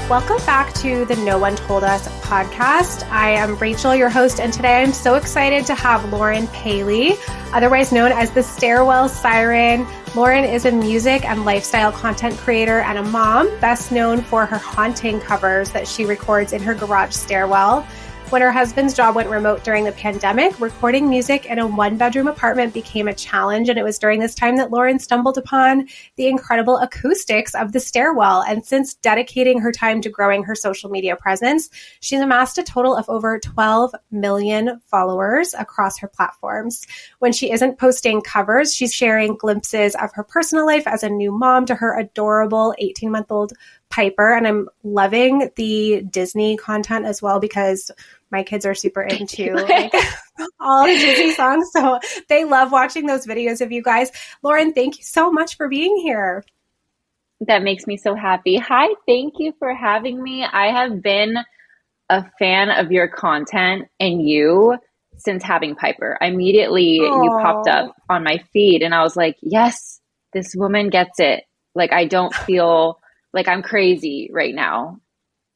Welcome back to the No One Told Us podcast. I am Rachael, your host, and today I'm so excited to have Lauren Paley, otherwise known as the Stairwell Siren. Lauren is a music and lifestyle content creator and a mom, best known for her haunting covers that she records in her garage stairwell. When her husband's job went remote during the pandemic, recording music in a one-bedroom apartment became a challenge, and it was during this time that Lauren stumbled upon the incredible acoustics of the stairwell. And since dedicating her time to growing her social media presence, she's amassed a total of over 12 million followers across her platforms. When she isn't posting covers, she's sharing glimpses of her personal life as a new mom to her adorable 18-month-old Piper. And I'm loving the Disney content as well because my kids are super into like all the Disney songs. So they love watching those videos of you guys. Lauren, thank you so much for being here. That makes me so happy. Hi, thank you for having me. I have been a fan of your content and you since having Piper. Immediately you popped up on my feed and I was like, yes, this woman gets it. Like I don't feel like I'm crazy right now.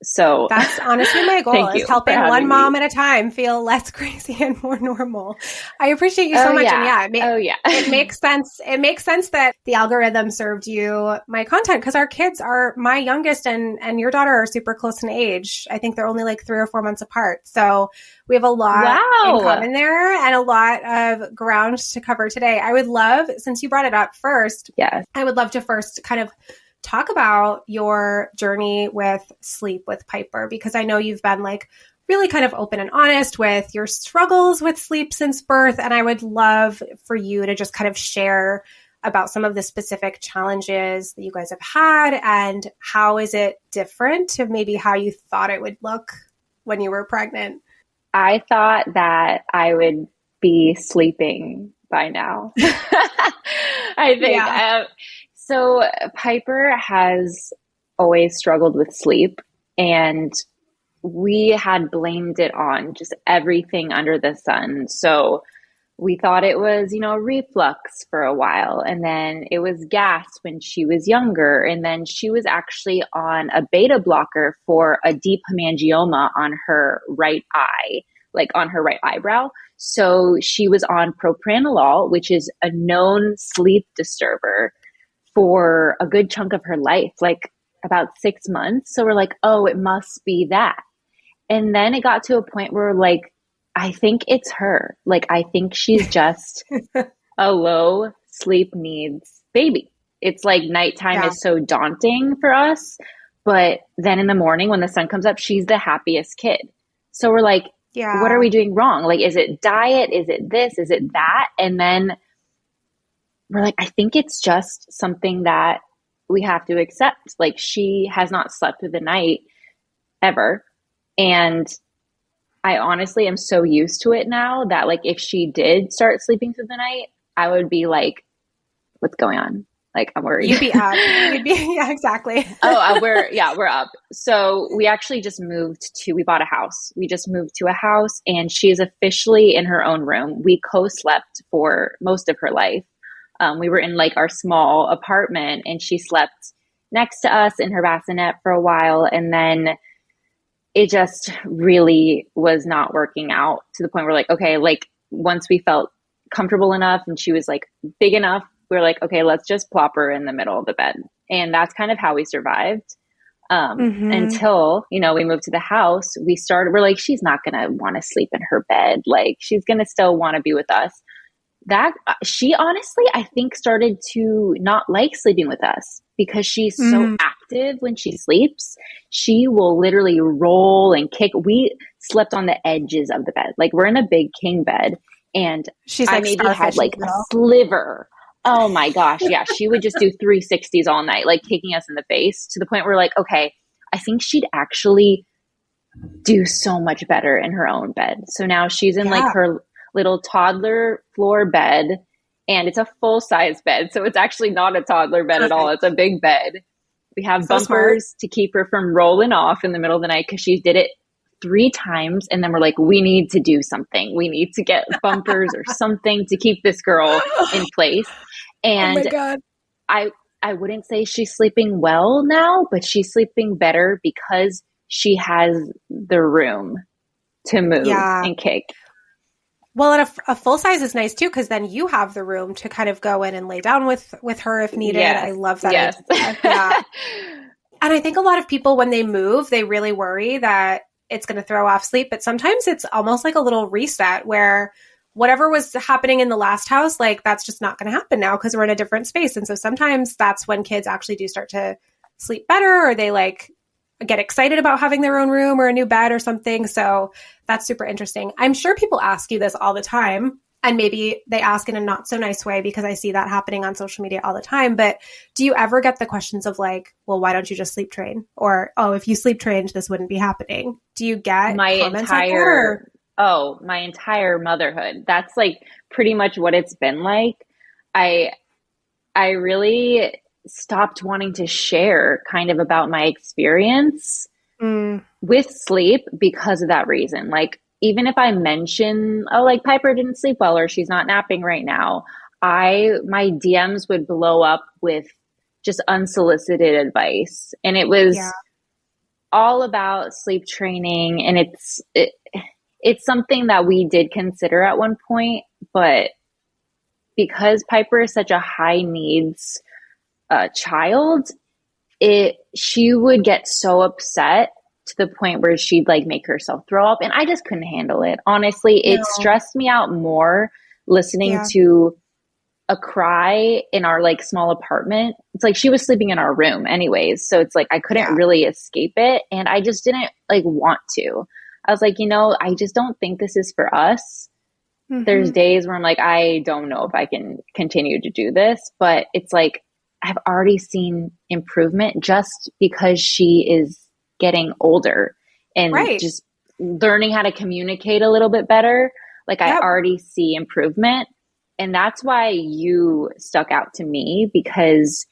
So that's honestly my goal is helping one mom at a time feel less crazy and more normal. I appreciate you so much. Yeah. And it makes sense. It makes sense that the algorithm served you my content because our kids are my youngest and your daughter are super close in age. I think they're only like 3 or 4 months apart. So we have a lot in common there and a lot of ground to cover today. I would love, since you brought it up first, I would love to first kind of talk about your journey with sleep with Piper, because I know you've been like really kind of open and honest with your struggles with sleep since birth. And I would love for you to just kind of share about some of the specific challenges that you guys have had and how is it different to maybe how you thought it would look when you were pregnant. I thought that I would be sleeping by now. I think. So Piper has always struggled with sleep, and we had blamed it on just everything under the sun. So we thought it was, reflux for a while, and then it was gas when she was younger, and then she was actually on a beta blocker for a deep hemangioma on her right eye, like on her right eyebrow. So she was on propranolol, which is a known sleep disturber, for a good chunk of her life, like about 6 months. So we're like, oh, it must be that. And then it got to a point where like, I think it's her. Like, I think she's just a low sleep needs baby. It's like nighttime is so daunting for us. But then in the morning when the sun comes up, she's the happiest kid. So we're like, what are we doing wrong? Like, is it diet? Is it this? Is it that? And then we're like, I think it's just something that we have to accept. Like she has not slept through the night ever. And I honestly am so used to it now that like, if she did start sleeping through the night, I would be like, what's going on? Like, I'm worried. You'd be up. Exactly. We're up. So we actually just we bought a house. We just moved to a house and she is officially in her own room. We co-slept for most of her life. We were in like our small apartment and she slept next to us in her bassinet for a while. And then it just really was not working out to the point where like, okay, like once we felt comfortable enough and she was like big enough, we were like, okay, let's just plop her in the middle of the bed. And that's kind of how we survived until, we moved to the house. We're like, she's not going to want to sleep in her bed. Like she's going to still want to be with us. That she honestly, I think, started to not like sleeping with us because she's so active when she sleeps. She will literally roll and kick. We slept on the edges of the bed. Like we're in a big king bed and I maybe had like a sliver. Oh my gosh. Yeah. She would just do 360s all night, like kicking us in the face to the point where like, okay, I think she'd actually do so much better in her own bed. So now she's in like her little toddler floor bed, and it's a full size bed. So it's actually not a toddler bed at all. It's a big bed. We have bumpers to keep her from rolling off in the middle of the night because she did it 3 times. And then we're like, we need to do something. We need to get bumpers or something to keep this girl in place. And oh my God. I wouldn't say she's sleeping well now, but she's sleeping better because she has the room to move and kick. Well, and a full size is nice too, because then you have the room to kind of go in and lay down with her if needed. Yes. I love that. Yes. Yeah. And I think a lot of people, when they move, they really worry that it's going to throw off sleep. But sometimes it's almost like a little reset where whatever was happening in the last house, like that's just not going to happen now because we're in a different space. And so sometimes that's when kids actually do start to sleep better, or they like get excited about having their own room or a new bed or something. So that's super interesting. I'm sure people ask you this all the time, and maybe they ask in a not so nice way because I see that happening on social media all the time. But do you ever get the questions of like, well, why don't you just sleep train? Or, oh, if you sleep trained, this wouldn't be happening. Do you get my comments entire, my entire motherhood? That's like pretty much what it's been like. I really stopped wanting to share kind of about my experience with sleep because of that reason. Like, even if I mention, oh, like Piper didn't sleep well, or she's not napping right now, my DMs would blow up with just unsolicited advice. And it was all about sleep training. And it's something that we did consider at one point, but because Piper is such a high needs child, she would get so upset to the point where she'd like make herself throw up, and I just couldn't handle it. Honestly, it stressed me out more listening to a cry in our like small apartment. It's like she was sleeping in our room anyways, so it's like I couldn't really escape it, and I just didn't like want to. I was like, I just don't think this is for us. There's days where I'm like, I don't know if I can continue to do this, but it's like I've already seen improvement just because she is getting older and just learning how to communicate a little bit better. Like I already see improvement. And that's why you stuck out to me, because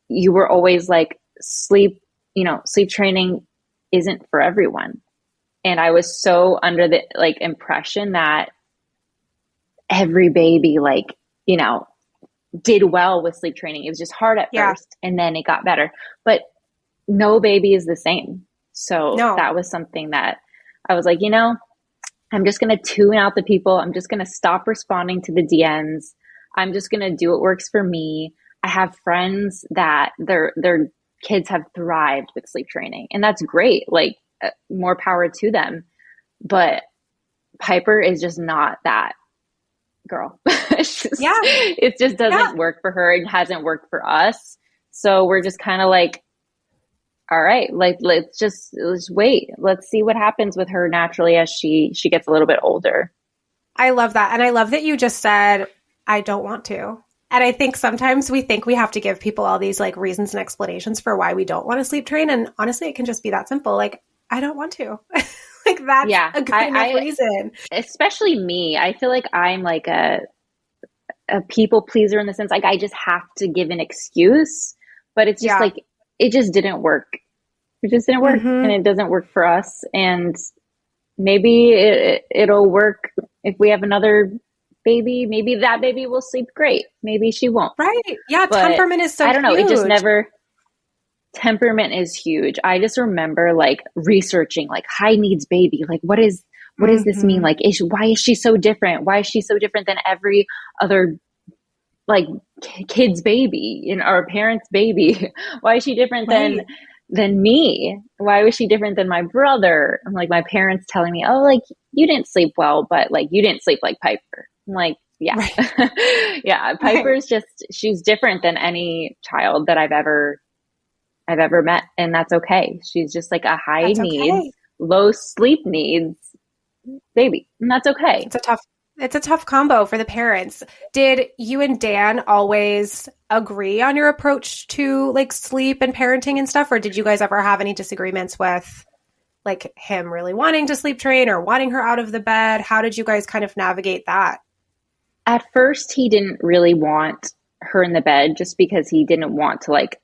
you were always like, sleep training isn't for everyone. And I was so under the like impression that every baby, like, did well with sleep training. It was just hard at first, and then it got better. But no baby is the same. So that was something that I was like, I'm just going to tune out the people. I'm just going to stop responding to the DMs. I'm just going to do what works for me. I have friends that their kids have thrived with sleep training, and that's great. Like more power to them. But Piper is just not that girl. It just doesn't work for her. It hasn't worked for us. So we're just kind of like, all right, like let's wait. Let's see what happens with her naturally as she gets a little bit older. I love that. And I love that you just said, I don't want to. And I think sometimes we think we have to give people all these like reasons and explanations for why we don't want to sleep train. And honestly, it can just be that simple. Like, I don't want to. Like that's a good enough reason. Especially me. I feel like I'm like a people pleaser in the sense, like I just have to give an excuse, but it's just like, it just didn't work. It just didn't work, and it doesn't work for us. And maybe it'll work if we have another baby. Maybe that baby will sleep great. Maybe she won't. Right. Yeah. But temperament is so I don't know. It just never... Temperament is huge. I just remember like researching like high needs baby. Like what does this mean? Like why is she so different? Why is she so different than every other like kid's baby or parent's baby? Why is she different than me? Why was she different than my brother? I'm like, my parents telling me, oh, like you didn't sleep well, but like you didn't sleep like Piper. I'm like, Piper's just, she's different than any child that I've ever met, and that's okay. She's just like a high needs, low sleep needs baby, and that's okay. It's a tough combo for the parents. Did you and Dan always agree on your approach to like sleep and parenting and stuff, or did you guys ever have any disagreements with like him really wanting to sleep train or wanting her out of the bed? How did you guys kind of navigate that? At first, he didn't really want her in the bed just because he didn't want to like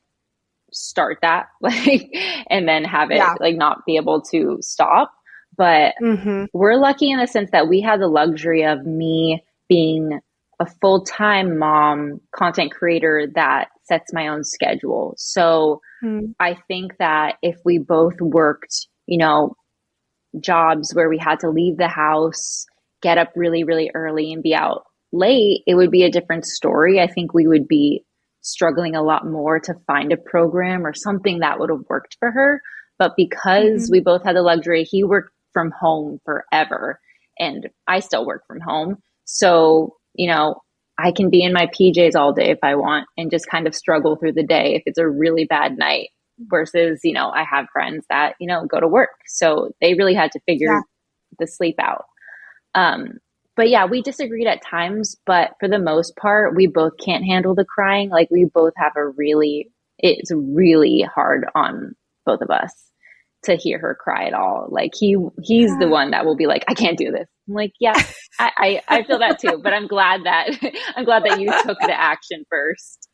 start that like and then have it like not be able to stop. But we're lucky in the sense that we have the luxury of me being a full-time mom, content creator that sets my own schedule. So I think that if we both worked, jobs where we had to leave the house, get up really, really early and be out late, it would be a different story. I think we would be struggling a lot more to find a program or something that would have worked for her. But because we both had the luxury, he worked from home forever and I still work from home. So, I can be in my PJs all day if I want and just kind of struggle through the day if it's a really bad night versus, I have friends that, go to work. So they really had to figure the sleep out. But yeah, we disagreed at times, but for the most part, we both can't handle the crying. Like we both have it's really hard on both of us to hear her cry at all. Like he's the one that will be like, I can't do this. I'm like, yeah, I feel that too, but I'm glad that you took the action first.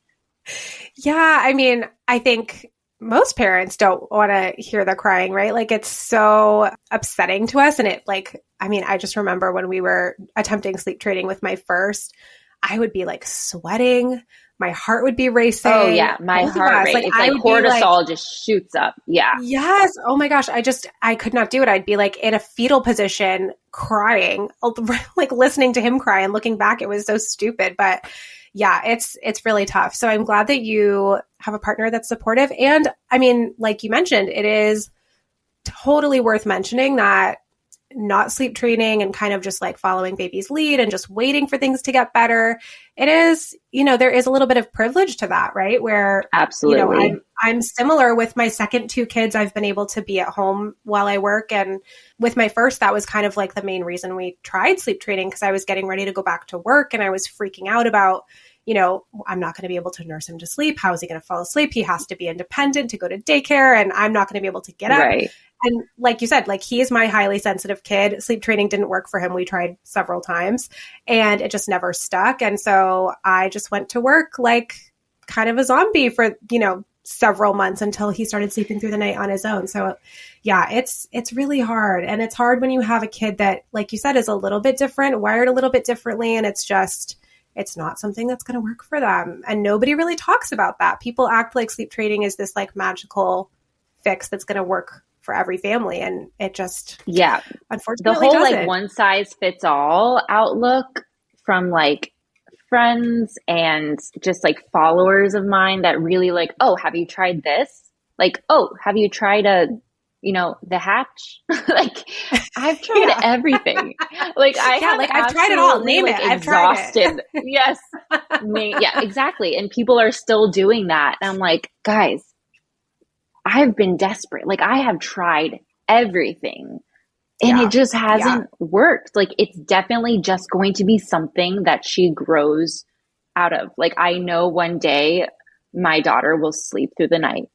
Yeah. I mean, I think most parents don't want to hear the crying, right? Like it's so upsetting to us. And I just remember when we were attempting sleep training with my first, I would be like sweating. My heart would be racing. Oh yeah. My heart rate. It's like cortisol just shoots up. Yeah. Yes. Oh my gosh. I could not do it. I'd be like in a fetal position crying, like listening to him cry and looking back, it was so stupid. But yeah, it's really tough. So I'm glad that you have a partner that's supportive. And I mean, like you mentioned, it is totally worth mentioning that not sleep training and kind of just like following baby's lead and just waiting for things to get better. It is, there is a little bit of privilege to that, right? Where absolutely, I'm similar with my second two kids. I've been able to be at home while I work. And with my first, that was kind of like the main reason we tried sleep training because I was getting ready to go back to work and I was freaking out about, I'm not going to be able to nurse him to sleep. How is he going to fall asleep? He has to be independent to go to daycare and I'm not going to be able to get up. Right. And like you said, like he is my highly sensitive kid. Sleep training didn't work for him. We tried several times and it just never stuck. And so I just went to work like kind of a zombie for, several months until he started sleeping through the night on his own. So yeah, it's really hard. And it's hard when you have a kid that, like you said, is a little bit different, wired a little bit differently. And it's not something that's going to work for them. And nobody really talks about that. People act like sleep training is this like magical fix that's going to work for every family. And it just, unfortunately, the whole doesn't. like one size fits all outlook from like friends and just like followers of mine that really like, oh, have you tried this? Like, oh, have you tried the hatch? Like I've tried everything. Like I've tried it all. Name it. I've exhausted. Tried it. Yes. Yeah, exactly. And people are still doing that. And I'm like, guys, I've been desperate. Like I have tried everything and it just hasn't worked. Like it's definitely just going to be something that she grows out of. Like I know one day my daughter will sleep through the night,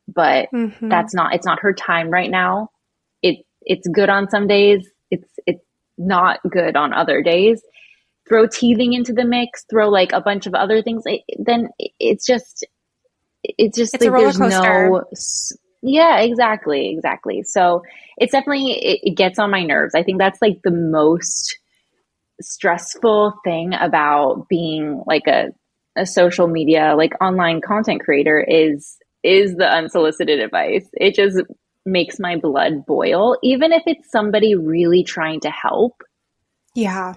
but it's not her time right now. It's good on some days. It's not good on other days. Throw teething into the mix, throw like a bunch of other things. Then it's just it's like a roller there's coaster. Yeah, exactly. So it's definitely, it gets on my nerves. I think that's like the most stressful thing about being like a social media, like online content creator is the unsolicited advice. It just makes my blood boil. Even if it's somebody really trying to help. Yeah.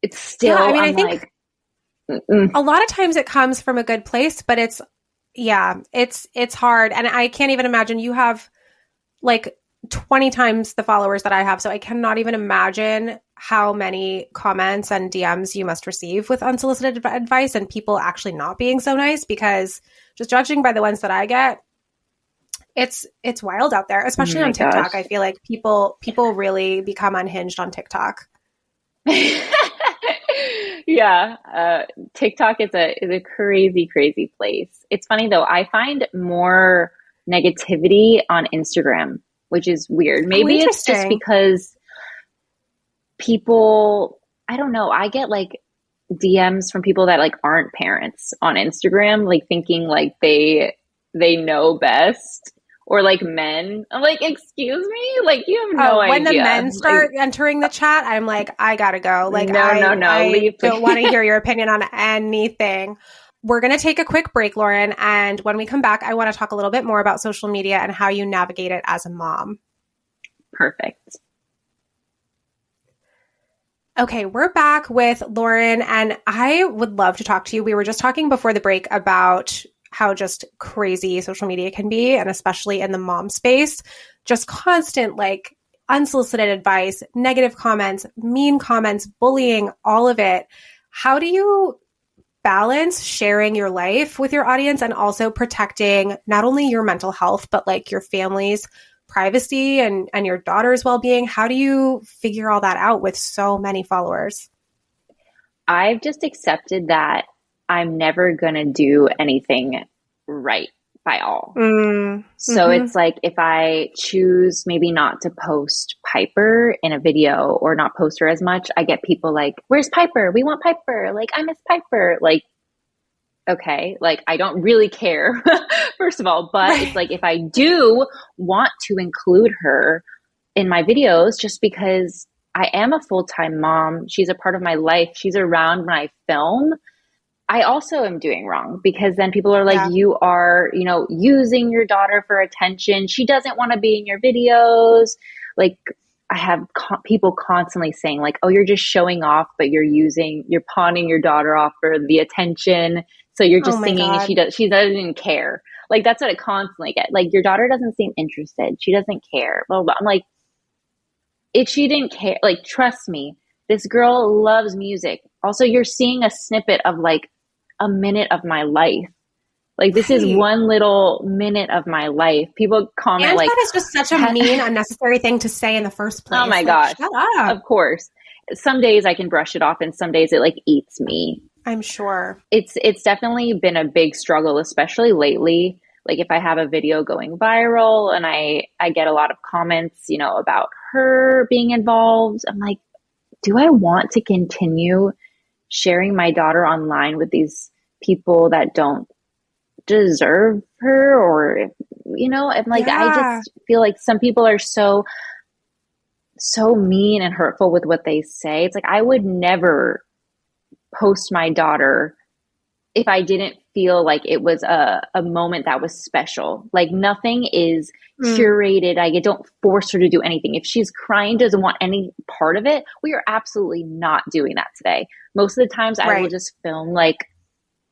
It's still, I think a lot of times it comes from a good place, but it's hard. And I can't even imagine. You have like 20 times the followers that I have. So I cannot even imagine how many comments and DMs you must receive with unsolicited advice and people actually not being so nice, because just judging by the ones that I get, it's wild out there, especially on TikTok. Gosh. I feel like people really become unhinged on TikTok. Yeah. TikTok is a crazy, crazy place. It's funny though. I find more negativity on Instagram, which is weird. Maybe it's just because people, I don't know. I get like DMs from people that like aren't parents on Instagram, like thinking like they know best, or like men. I'm like, excuse me? Like, you have no idea. When the men start entering the chat, I'm like, I gotta go. Like, no. I don't want to hear your opinion on anything. We're going to take a quick break, Lauren. And when we come back, I want to talk a little bit more about social media and how you navigate it as a mom. Perfect. Okay, we're back with Lauren, and I would love to talk to you. We were just talking before the break about how just crazy social media can be, and especially in the mom space, just constant, like, unsolicited advice, negative comments, mean comments, bullying, all of it. How do you balance sharing your life with your audience and also protecting not only your mental health, but like your family's privacy and your daughter's well-being? How do you figure all that out with so many followers? I've just accepted that I'm never going to do anything right by all. So it's like, if I choose maybe not to post Piper in a video or not post her as much, I get people like, where's Piper? We want Piper. Like, I miss Piper. Like, okay, like, I don't really care, first of all, but it's like, if I do want to include her in my videos, just because I am a full-time mom, she's a part of my life, she's around when I film, I also am doing wrong, because then people are like, you are, you know, using your daughter for attention. She doesn't want to be in your videos. Like, I have people constantly saying like, oh, you're just showing off, but you're pawning your daughter off for the attention. So you're just singing and she doesn't even care. Like, that's what I constantly get. Like, your daughter doesn't seem interested. She doesn't care. Blah, blah, blah. I'm like, if she didn't care, like, trust me, this girl loves music. Also, you're seeing a snippet of like a minute of my life. Like, this is one little minute of my life. People comment and like, that is just such a mean, unnecessary thing to say in the first place. Oh my gosh. Shut up. Of course. Some days I can brush it off and some days it like eats me. I'm sure. It's definitely been a big struggle, especially lately. Like, if I have a video going viral and I get a lot of comments, you know, about her being involved, I'm like, do I want to continue sharing my daughter online with these people that don't deserve her? Or, you know, I'm like, I just feel like some people are so mean and hurtful with what they say. It's like, I would never post my daughter if I didn't feel like it was a moment that was special. Like, nothing is curated. I don't force her to do anything. If she's crying, doesn't want any part of it, we are absolutely not doing that today. Most of the times I will just film like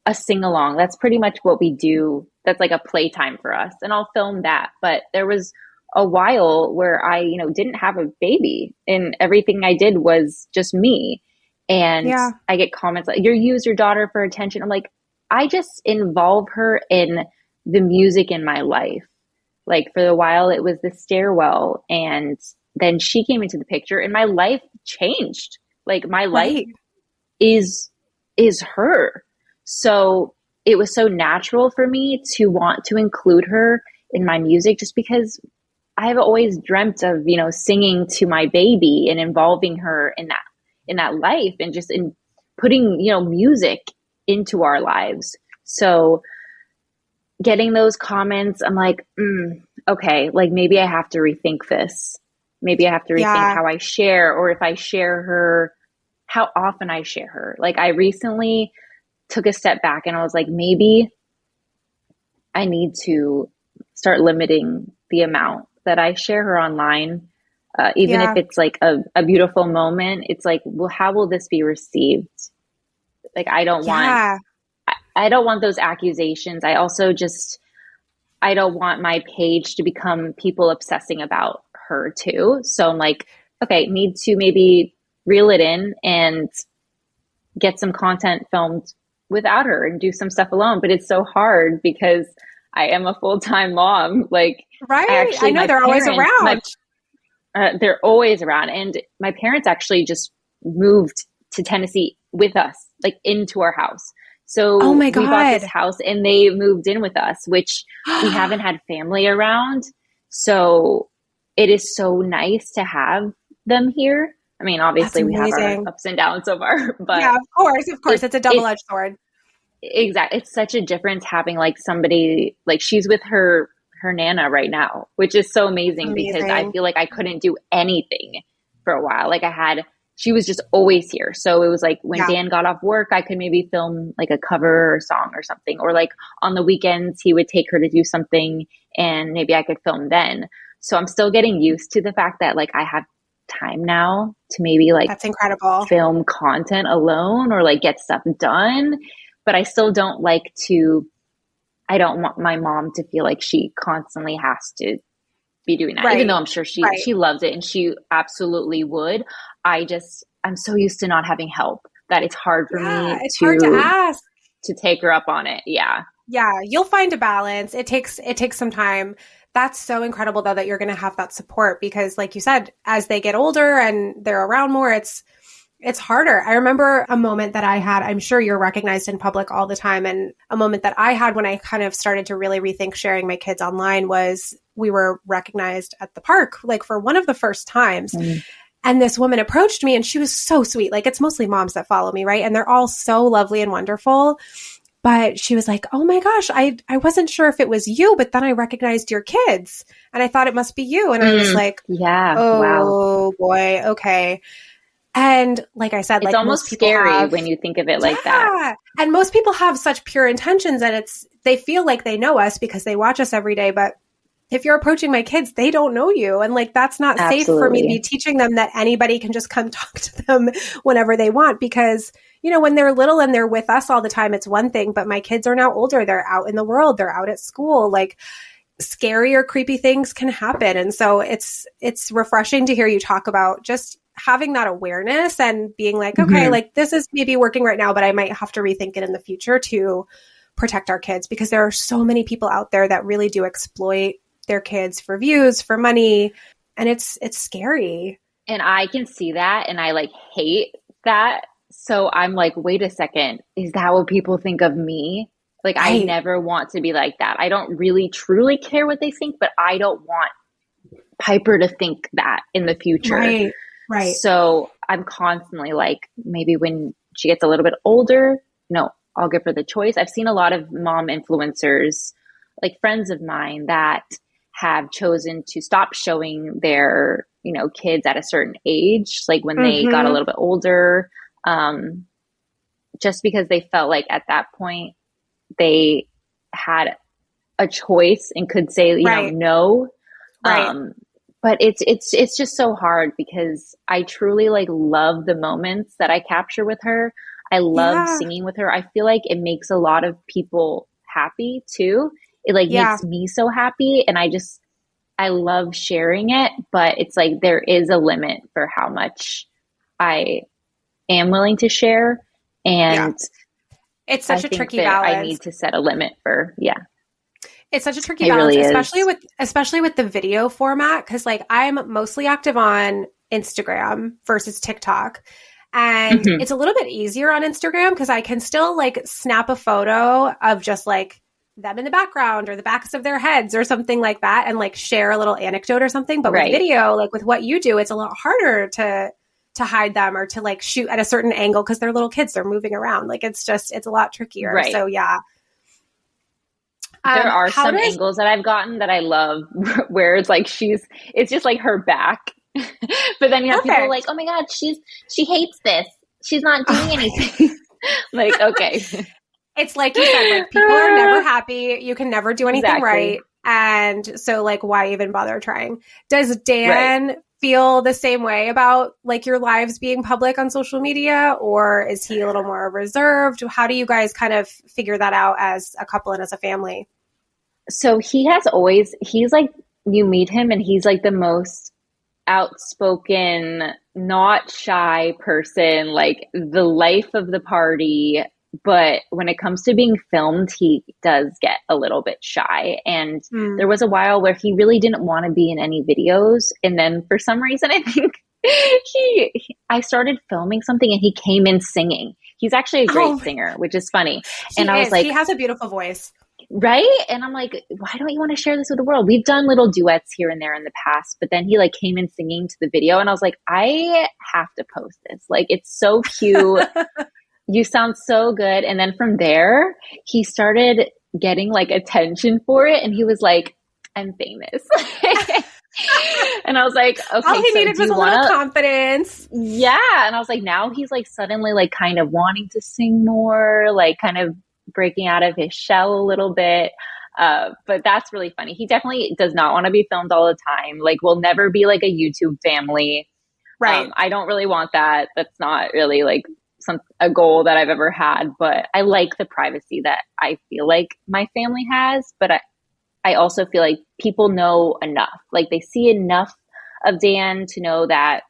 a sing-along. That's pretty much what we do. That's like a playtime for us. And I'll film that. But there was a while where I, you know, didn't have a baby and everything I did was just me. And I get comments like, you use your daughter for attention. I'm like, I just involve her in the music in my life. Like, for a while it was the Stairwell, and then she came into the picture and my life changed. Like, my life is her. So it was so natural for me to want to include her in my music, just because I've always dreamt of, you know, singing to my baby and involving her in that life, and just in putting, you know, music into our lives. So getting those comments, I'm like, okay, like, maybe I have to rethink this. Maybe I have to rethink how I share, or if I share her, how often I share her. Like, I recently took a step back and I was like, maybe I need to start limiting the amount that I share her online. Even if it's like a beautiful moment, it's like, well, how will this be received? Like, I don't want those accusations. I also I don't want my page to become people obsessing about her too. So I'm like, okay, need to maybe reel it in and get some content filmed without her and do some stuff alone. But it's so hard because I am a full-time mom. Like, I know they're always around. They're always around. And my parents actually just moved to Tennessee with us, like, into our house. So we bought this house and they moved in with us, which we haven't had family around. So it is so nice to have them here. I mean, obviously we have our ups and downs so far, but yeah, of course. It's a double-edged sword. Exactly. It's such a difference having like somebody, like, she's with her her Nana right now, which is so amazing because I feel like I couldn't do anything for a while. Like she was just always here. So it was like when Dan got off work, I could maybe film like a cover song or something, or like on the weekends, he would take her to do something and maybe I could film then. So I'm still getting used to the fact that like I have time now to maybe like that's incredible, film content alone or like get stuff done. But I still don't like to, I don't want my mom to feel like she constantly has to be doing that, even though I'm sure she loves it and she absolutely would. I'm so used to not having help that it's hard for me hard to ask to take her up on it. Yeah. Yeah. You'll find a balance. It takes some time. That's so incredible though, that you're going to have that support because like you said, as they get older and they're around more, it's harder. I remember a moment that I had, I'm sure you're recognized in public all the time. And a moment that I had when I kind of started to really rethink sharing my kids online was we were recognized at the park, like for one of the first times. And this woman approached me and she was so sweet. Like it's mostly moms that follow me, right? And they're all so lovely and wonderful. But she was like, oh my gosh, I wasn't sure if it was you, but then I recognized your kids and I thought it must be you. And I was like, oh boy, okay. And like I said, it's like almost scary when you think of it like that. And most people have such pure intentions and they feel like they know us because they watch us every day. But if you're approaching my kids, they don't know you. And like, that's not safe for me to be teaching them that anybody can just come talk to them whenever they want. Because, you know, when they're little and they're with us all the time, it's one thing, but my kids are now older. They're out in the world. They're out at school. Like scary or creepy things can happen. And so it's refreshing to hear you talk about just having that awareness and being like, okay, like this is maybe working right now, but I might have to rethink it in the future to protect our kids because there are so many people out there that really do exploit their kids for views, for money. And it's scary. And I can see that. And I like hate that. So I'm like, wait a second, is that what people think of me? Like, I never want to be like that. I don't really truly care what they think, but I don't want Piper to think that in the future. Right. So I'm constantly like, maybe when she gets a little bit older, I'll give her the choice. I've seen a lot of mom influencers, like friends of mine that have chosen to stop showing their, kids at a certain age, like when they got a little bit older, just because they felt like at that point they had a choice and could say, no. But it's just so hard because I truly like love the moments that I capture with her. I love singing with her. I feel like it makes a lot of people happy too. It like makes me so happy. And I love sharing it, but it's like, there is a limit for how much I am willing to share. And it's such a tricky balance. I need to set a limit for, It's such a tricky balance, really especially with the video format. Cause like I'm mostly active on Instagram versus TikTok. And it's a little bit easier on Instagram because I can still like snap a photo of just like them in the background or the backs of their heads or something like that and like share a little anecdote or something. But with video, like with what you do, it's a lot harder to hide them or to like shoot at a certain angle because they're little kids, they're moving around. Like it's a lot trickier. Right. So yeah. There are some angles that I've gotten that I love where it's like it's just like her back. But then you have people like, oh my God, she hates this. She's not doing anything. Like, okay. It's like you said, like people are never happy. You can never do anything right. And so like, why even bother trying? Does Dan feel the same way about like your lives being public on social media, or is he a little more reserved? How do you guys kind of figure that out as a couple and as a family? So he's like, you meet him and he's like the most outspoken, not shy person, like the life of the party. But when it comes to being filmed, he does get a little bit shy. And there was a while where he really didn't want to be in any videos. And then for some reason, I think I started filming something and he came in singing. He's actually a great singer, which is funny. And I was like, he has a beautiful voice. Right? And I'm like, why don't you want to share this with the world? We've done little duets here and there in the past, but then he like came in singing to the video and I was like, I have to post this. Like, it's so cute. You sound so good. And then from there, he started getting like attention for it. And he was like, I'm famous. And I was like, okay, all he needed was a little confidence. Yeah. And I was like, now he's like suddenly like kind of wanting to sing more, like kind of breaking out of his shell a little bit. But that's really funny. He definitely does not want to be filmed all the time. Like, we'll never be like a YouTube family. Right. I don't really want that. That's not really like a goal that I've ever had, but I like the privacy that I feel like my family has. But I also feel like people know enough. Like, they see enough of Dan to know that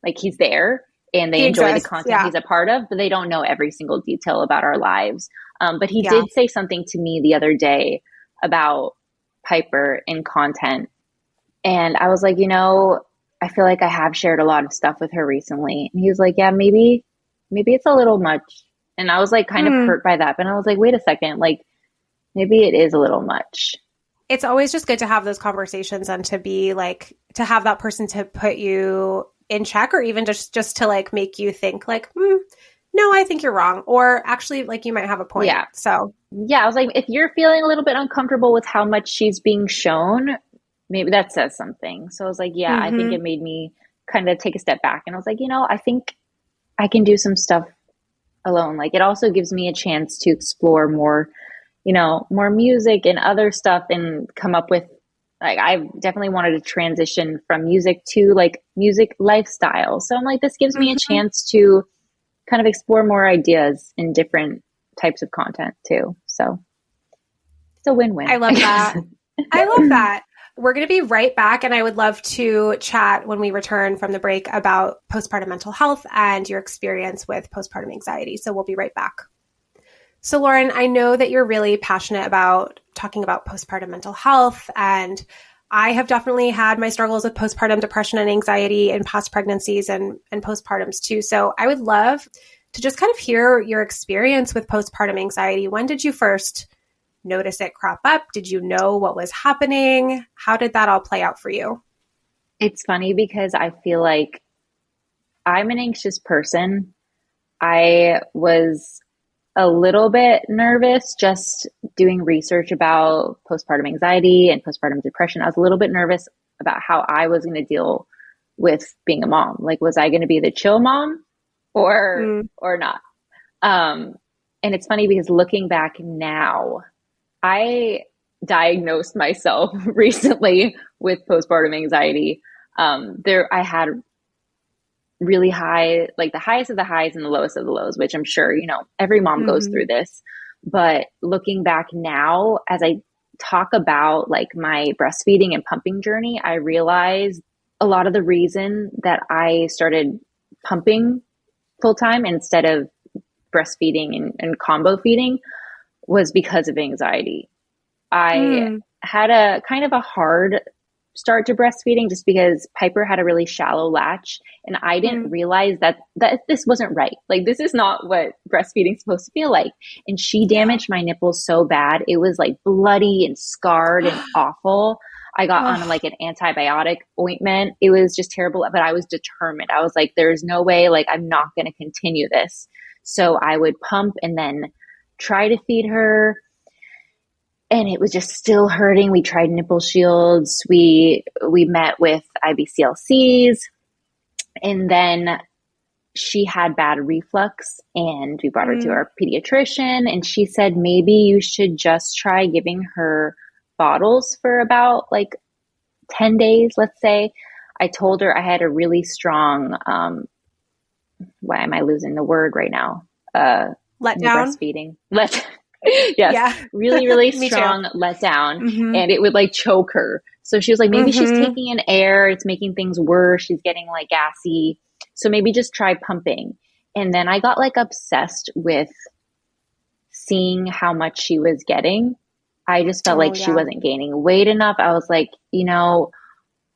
like he's there and they enjoy the content he's a part of, but they don't know every single detail about our lives. But he did say something to me the other day about Piper in content. And I was like, I feel like I have shared a lot of stuff with her recently. And he was like, yeah, maybe it's a little much. And I was like kind of hurt by that. But I was like, wait a second, like maybe it is a little much. It's always just good to have those conversations and to be like, to have that person to put you in check, or even just to like make you think like, no, I think you're wrong. Or actually, like, you might have a point. Yeah. So yeah, I was like, if you're feeling a little bit uncomfortable with how much she's being shown, maybe that says something. So I was like, yeah, I think it made me kind of take a step back. And I was like, I think I can do some stuff alone. Like, it also gives me a chance to explore more, more music and other stuff, and come up with, like, I definitely wanted to transition from music to like music lifestyle. So I'm like, this gives me a chance to kind of explore more ideas in different types of content too. So it's a win-win. I love that. I love that. We're going to be right back, and I would love to chat when we return from the break about postpartum mental health and your experience with postpartum anxiety. So we'll be right back. So Lauren, I know that you're really passionate about talking about postpartum mental health, and I have definitely had my struggles with postpartum depression and anxiety in past pregnancies and postpartums too. So I would love to just kind of hear your experience with postpartum anxiety. When did you first notice it crop up? Did you know what was happening? How did that all play out for you? It's funny because I feel like I'm an anxious person. I was a little bit nervous just doing research about postpartum anxiety and postpartum depression. I was a little bit nervous about how I was going to deal with being a mom. Like, was I going to be the chill mom or not? And it's funny because looking back now, I diagnosed myself recently with postpartum anxiety. I had really high, like the highest of the highs and the lowest of the lows, which I'm sure, every mom goes through this. But looking back now, as I talk about like my breastfeeding and pumping journey, I realized a lot of the reason that I started pumping full time instead of breastfeeding and combo feeding was because of anxiety. I had a kind of a hard start to breastfeeding just because Piper had a really shallow latch, and I didn't realize that this wasn't right. Like, this is not what breastfeeding is supposed to feel like. And she damaged my nipples so bad. It was like bloody and scarred and awful. I got on like an antibiotic ointment. It was just terrible, but I was determined. I was like, there's no way, like, I'm not going to continue this. So I would pump and then try to feed her, and it was just still hurting. We tried nipple shields. We met with IBCLCs, and then she had bad reflux, and we brought her to our pediatrician, and she said, maybe you should just try giving her bottles for about like 10 days, let's say. I told her I had a really strong, why am I losing the word right now? Letdown? Breastfeeding. Really, really strong letdown. And it would like choke her. So she was like, maybe she's taking in air. It's making things worse. She's getting like gassy. So maybe just try pumping. And then I got like obsessed with seeing how much she was getting. I just felt like she wasn't gaining weight enough. I was like,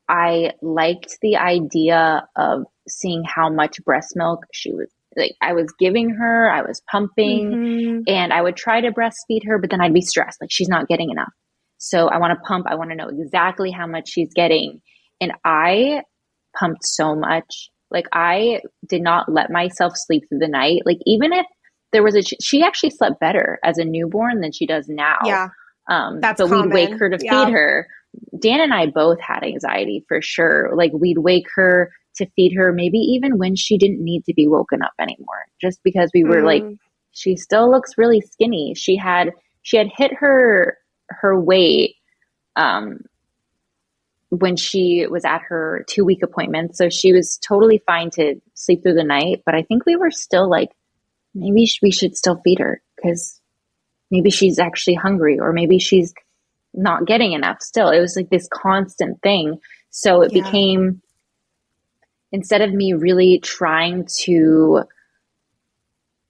I liked the idea of seeing how much breast milk she was, like, I was giving her, I was pumping, and I would try to breastfeed her, but then I'd be stressed, like, she's not getting enough. So I want to pump. I want to know exactly how much she's getting. And I pumped so much. Like, I did not let myself sleep through the night. Like, even if there was she actually slept better as a newborn than she does now. Yeah. That's but we'd wake common. her to Yeah. feed her. Dan and I both had anxiety for sure. Like we'd wake her to feed her, maybe even when she didn't need to be woken up anymore, just because we were like, she still looks really skinny. She had hit her weight when she was at her 2-week appointment. So she was totally fine to sleep through the night. But I think we were still like, maybe we should still feed her because maybe she's actually hungry, or maybe she's not getting enough still. It was like this constant thing. So it became, instead of me really trying to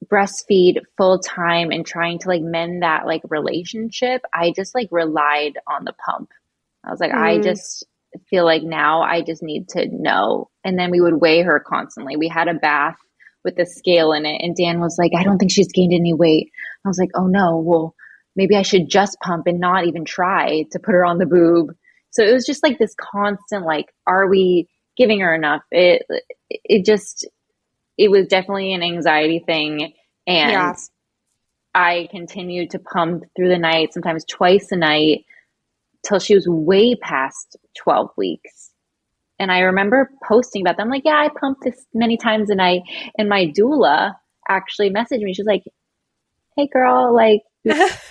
breastfeed full time and trying to like mend that like relationship, I just like relied on the pump. I was like, I just feel like now I just need to know. And then we would weigh her constantly. We had a bath with a scale in it, and Dan was like, I don't think she's gained any weight. I was like, oh no, well, maybe I should just pump and not even try to put her on the boob. So it was just like this constant, like, are we giving her enough? It was definitely an anxiety thing. And I continued to pump through the night, sometimes twice a night, till she was way past 12 weeks. And I remember posting about them, like, yeah, I pumped this many times a night. And my doula actually messaged me. She's like, hey girl, like,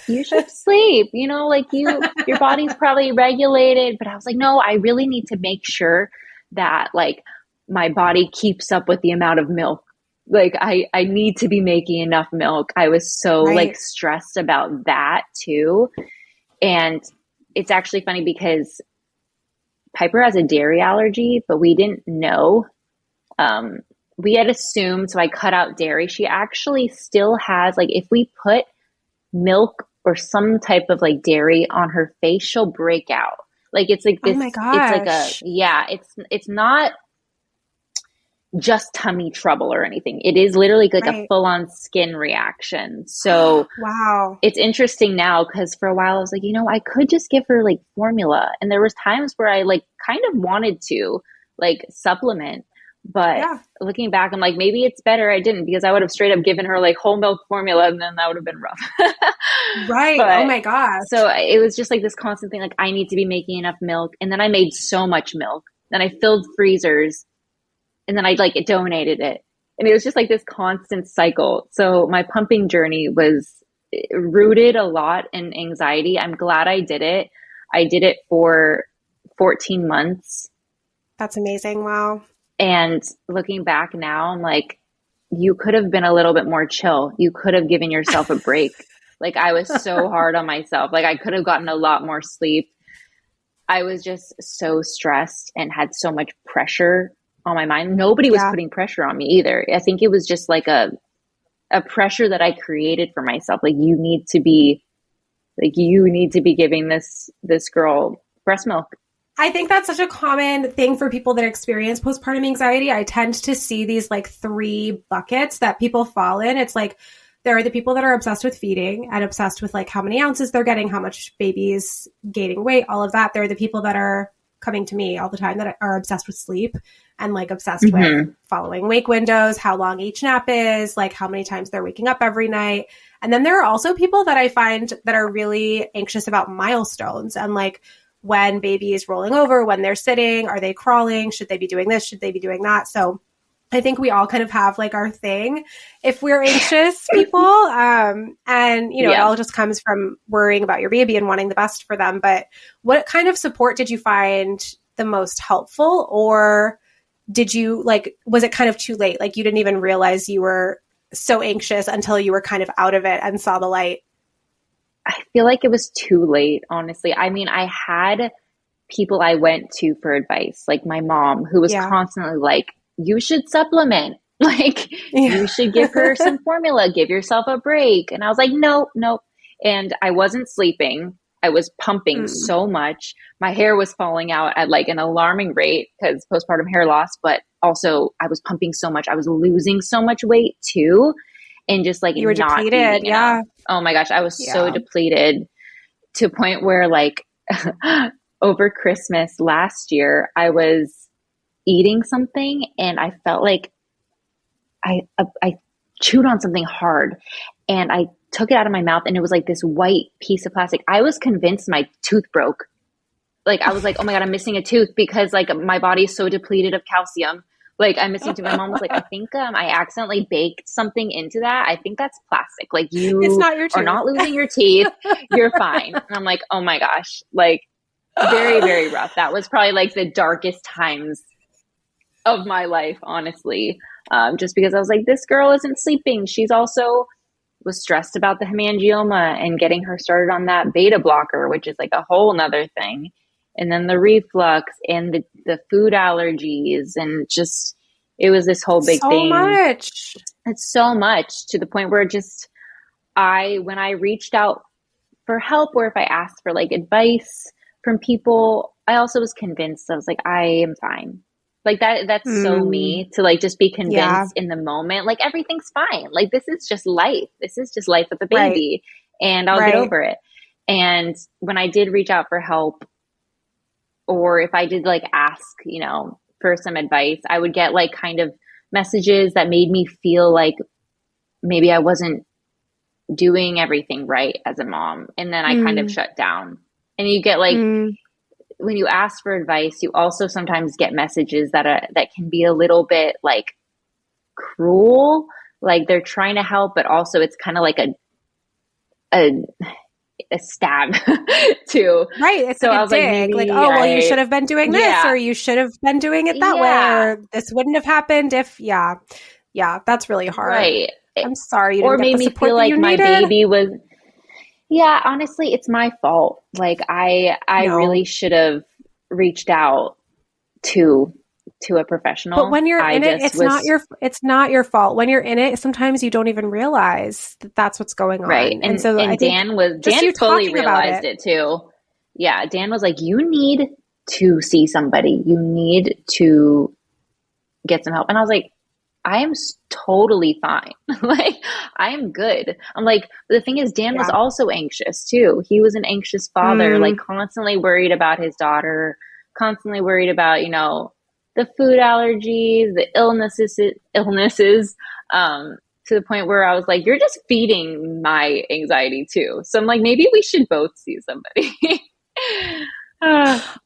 you should sleep, you know, like your body's probably regulated. But I was like, no, I really need to make sure that like my body keeps up with the amount of milk. Like I need to be making enough milk. I was so like stressed about that too. And it's actually funny because Piper has a dairy allergy, but we didn't know. We had assumed, so I cut out dairy. She actually still has, like, if we put milk or some type of like dairy on her face, she'll break out. Like it's like this. Oh my gosh. It's not just tummy trouble or anything. It is literally like a full-on skin reaction. So wow, it's interesting now because for a while I was like, you know, I could just give her like formula, and there was times where I like kind of wanted to like supplement, but looking back, I'm like, maybe it's better I didn't, because I would have straight up given her like whole milk formula, and then that would have been rough. Oh my gosh. So it was just like this constant thing, like I need to be making enough milk, and then I made so much milk, then I filled freezers, and then I like donated it. And it was just like this constant cycle. So my pumping journey was rooted a lot in anxiety. I'm glad I did it. I did it for 14 months. That's amazing. Wow. And looking back now, I'm like, you could have been a little bit more chill. You could have given yourself a break. Like I was so hard on myself. Like I could have gotten a lot more sleep. I was just so stressed and had so much pressure on my mind. Nobody was putting pressure on me either. I think it was just like a pressure that I created for myself. Like you need to be giving this girl breast milk. I think that's such a common thing for people that experience postpartum anxiety. I tend to see these like 3 buckets that people fall in. It's like there are the people that are obsessed with feeding and obsessed with like how many ounces they're getting, how much baby's gaining weight, all of that. There are the people that are coming to me all the time that are obsessed with sleep and like obsessed with following wake windows, how long each nap is, like how many times they're waking up every night. And then there are also people that I find that are really anxious about milestones and like when baby is rolling over, when they're sitting, are they crawling? Should they be doing this? Should they be doing that? So I think we all kind of have like our thing if we're anxious people. And, you know, it all just comes from worrying about your baby and wanting the best for them. But what kind of support did you find the most helpful? Or did you like, was it kind of too late? Like you didn't even realize you were so anxious until you were kind of out of it and saw the light? I feel like it was too late, honestly. I mean, I had people I went to for advice, like my mom, who was constantly like, you should supplement. Like, you should give her some formula, give yourself a break. And I was like, no. And I wasn't sleeping. I was pumping so much. My hair was falling out at like an alarming rate because postpartum hair loss, but also I was pumping so much. I was losing so much weight too. And just like you were not depleted. enough. Oh my gosh. I was so depleted to a point where like over Christmas last year, I was eating something and I felt like I chewed on something hard, and I took it out of my mouth, and it was like this white piece of plastic. I was convinced my tooth broke. Like, I was like, oh my God, I'm missing a tooth because like my body is so depleted of calcium. Like, I'm missing a tooth. My mom was like, I think I accidentally baked something into that. I think that's plastic. Like, it's not your tooth. Are not losing your teeth. You're fine. And I'm like, oh my gosh, like very, very rough. That was probably like the darkest times of my life, honestly. Just because I was like, this girl isn't sleeping. She's also was stressed about the hemangioma and getting her started on that beta blocker, which is like a whole nother thing. And then the reflux and the food allergies, and just, it was this whole big thing. Much. It's so much, to the point where when I reached out for help, or if I asked for like advice from people, I also was convinced. I was like, I am fine. Like that's so me to like just be convinced in the moment, like everything's fine. Like, this is just life. This is just life with a baby, and I'll get over it. And when I did reach out for help, or if I did like ask, for some advice, I would get like kind of messages that made me feel like maybe I wasn't doing everything right as a mom. And then I kind of shut down. And you get like, when you ask for advice, you also sometimes get messages that can be a little bit like cruel. Like, they're trying to help, but also it's kind of like a stab too. Right. It's so like a dig. Like, oh, well, you should have been doing this, or you should have been doing it that way, or this wouldn't have happened if, that's really hard. Right. I'm sorry. You didn't get the support feel like my needed. baby was, honestly, it's my fault. Like, I really should have reached out to a professional. But when you're in it, it's not your fault. When you're in it, sometimes you don't even realize that that's what's going on. Right. And so Dan fully realized it too. Yeah. Dan was like, you need to see somebody. You need to get some help. And I was like, I am totally fine. Like, I am good. I'm like, the thing is, Dan was also anxious too. He was an anxious father, like constantly worried about his daughter, constantly worried about, the food allergies, the illnesses, to the point where I was like, you're just feeding my anxiety too. So I'm like, maybe we should both see somebody.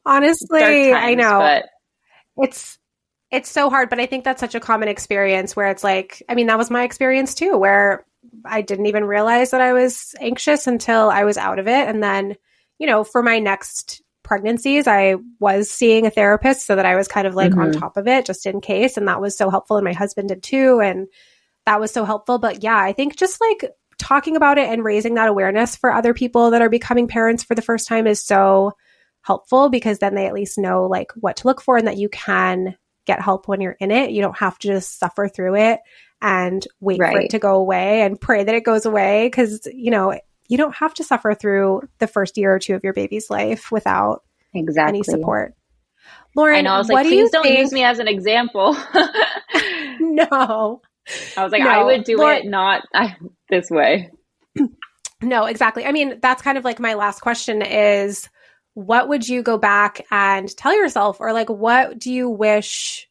Honestly, times, I know. But it's so hard, but I think that's such a common experience where it's like, I mean, that was my experience too, where I didn't even realize that I was anxious until I was out of it. And then, for my next pregnancies, I was seeing a therapist so that I was kind of like on top of it just in case. And that was so helpful. And my husband did too. And that was so helpful. But yeah, I think just like talking about it and raising that awareness for other people that are becoming parents for the first time is so helpful, because then they at least know like what to look for and that you can get help when you're in it. You don't have to just suffer through it and wait for it to go away and pray that it goes away. Because, you don't have to suffer through the first year or two of your baby's life without any support. Lauren, I know. I was like, please don't use me as an example. No. I was like, I would do it not this way. No, exactly. I mean, that's kind of like my last question is, what would you go back and tell yourself? Or like, what do you wish,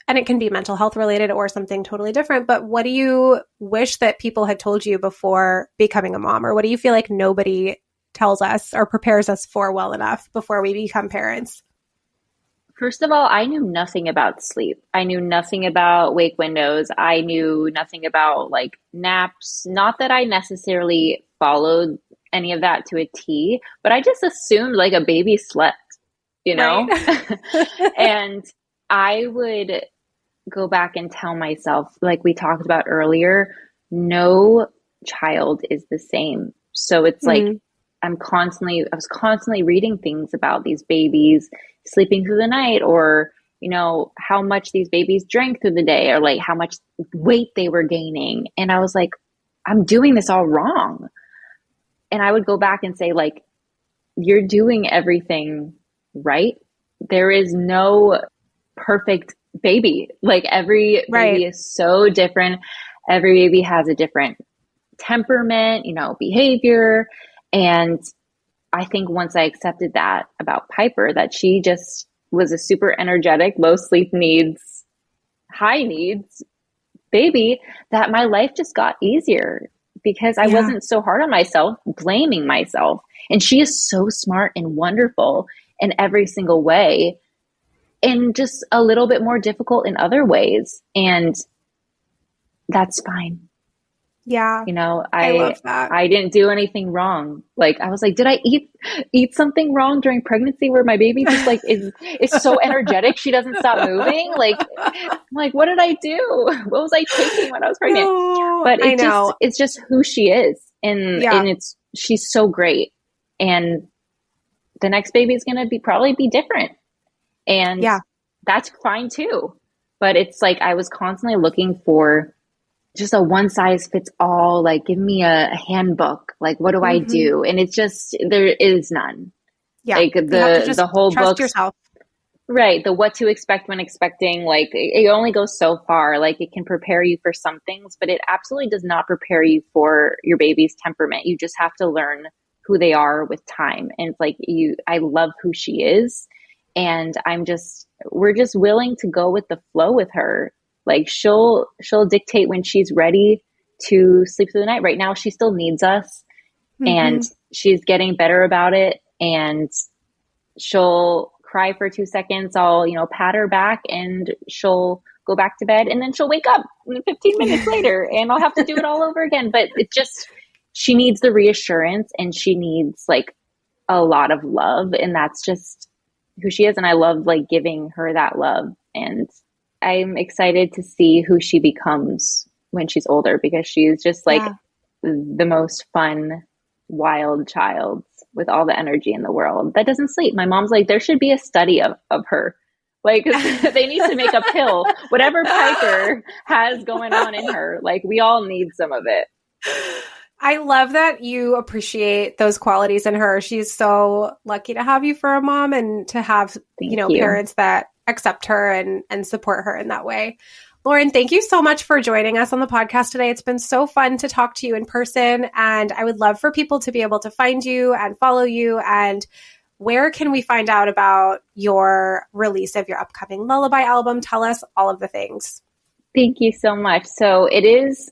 and it can be mental health related or something totally different, but what do you wish that people had told you before becoming a mom? Or what do you feel like nobody tells us or prepares us for well enough before we become parents? First of all, I knew nothing about sleep. I knew nothing about wake windows. I knew nothing about like naps. Not that I necessarily followed any of that to a T, but I just assumed like a baby slept, Right. And I would go back and tell myself, like we talked about earlier, no child is the same. So it's like, I was constantly reading things about these babies sleeping through the night, or, how much these babies drank through the day, or like how much weight they were gaining. And I was like, I'm doing this all wrong. And I would go back and say, like, you're doing everything right. There is no perfect baby. Like, every baby is so different. Every baby has a different temperament, behavior. And I think once I accepted that about Piper, that she just was a super energetic, low sleep needs, high needs baby that my life just got easier because I wasn't so hard on myself, blaming myself. And she is so smart and wonderful in every single way, and just a little bit more difficult in other ways. And that's fine. Yeah. You know, I love that. I didn't do anything wrong. Like, I was like, did I eat something wrong during pregnancy where my baby just like is so energetic she doesn't stop moving? Like, I'm like, what did I do? What was I taking when I was pregnant? But it's just who she is. And she's so great. And the next baby is going to probably be different. And that's fine too. But it's like, I was constantly looking for just a one size fits all, like, give me a handbook. Like, what do I do? And it's just, there is none. Yeah. Like the whole book. Yourself. Right. The what to expect when expecting, like, it only goes so far. Like, it can prepare you for some things, but it absolutely does not prepare you for your baby's temperament. You just have to learn who they are with time. And it's like, I love who she is. And we're just willing to go with the flow with her. Like, she'll dictate when she's ready to sleep through the night. Right now, she still needs us, and she's getting better about it. And she'll cry for 2 seconds. I'll, pat her back, and she'll go back to bed, and then she'll wake up 15 minutes later, and I'll have to do it all over again. But she needs the reassurance, and she needs like a lot of love, and that's just who she is. And I love like giving her that love, and I'm excited to see who she becomes when she's older, because she's just like the most fun, wild child with all the energy in the world that doesn't sleep. My mom's like, there should be a study of her. Like, they need to make a pill, whatever Piper has going on in her. Like, we all need some of it. I love that you appreciate those qualities in her. She's so lucky to have you for a mom, and to have, Thank you. Parents that accept her and support her in that way. Lauren, thank you so much for joining us on the podcast today. It's been so fun to talk to you in person, and I would love for people to be able to find you and follow you. And where can we find out about your release of your upcoming Lullaby album? Tell us all of the things. Thank you so much. So it is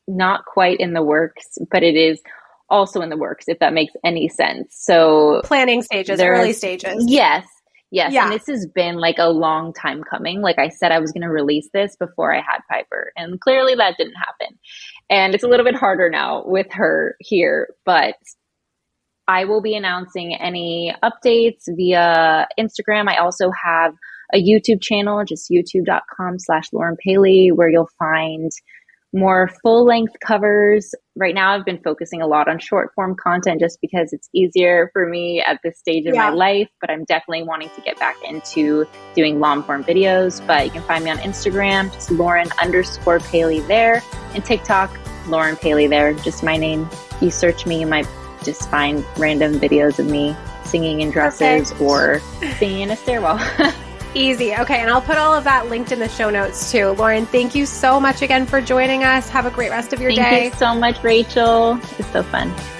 not quite in the works, but it is also in the works, if that makes any sense. So planning stages, early stages. Yes. Yeah. And this has been like a long time coming. Like I said, I was going to release this before I had Piper, and clearly that didn't happen. And it's a little bit harder now with her here, but I will be announcing any updates via Instagram. I also have a YouTube channel, just youtube.com/Lauren Paley, where you'll find more full-length covers. Right now, I've been focusing a lot on short-form content just because it's easier for me at this stage of my life, but I'm definitely wanting to get back into doing long-form videos. But you can find me on Instagram, just Lauren_Paley there, and TikTok, Lauren Paley there, just my name. If you search me, you might just find random videos of me singing in dresses or singing in a stairwell. Easy. Okay. And I'll put all of that linked in the show notes too. Lauren, thank you so much again for joining us. Have a great rest of your day. Thank you so much, Rachel. It's so fun.